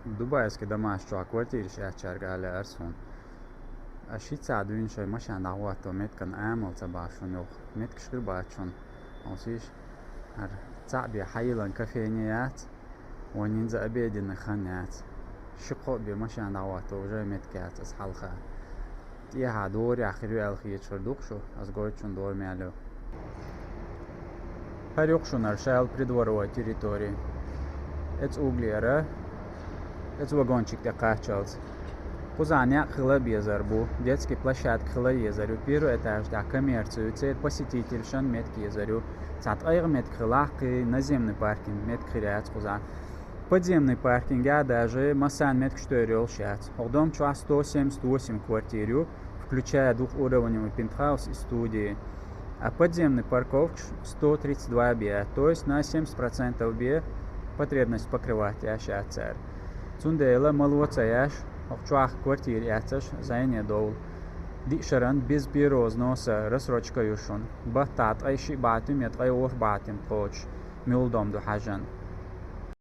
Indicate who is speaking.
Speaker 1: Дубайский домашний квартиры шачаргали арсон. Ашица дуин шой машина авато меткан амал цабашун yok. Меткшир бачун. Осиш ар цаби хайлан кафеният. Вонин за обеден ханят. Шико би машина авато уже меткят as halqa. Я дори ахиру алхи чурдукшу аз гойчун дормялю. Харюкшун аршал придворовой территории. Это углера. Это вагончик для качалс. Кузаня хила безарбу. Детский площадка хила езарю. Первый этаж для коммерцию. Цвет посетитель шан метки езарю. Цат айр метк хилахки. Наземный паркинг метк хиряц кузан. Подземный паркинг я даже масан метк штурил шац. Дом 178 квартиру, включая двухуровневый пентхаус и студии. А подземный парковка 132 бе, то есть на 70% бе потребность покрывать яща царь. Цундела малоца яш, охчуах квартир яцаш зайне дол. Дишаран без пирозноса рассрочка юшун. Батат айши батим ят айор батим коч. Милдом до хажан.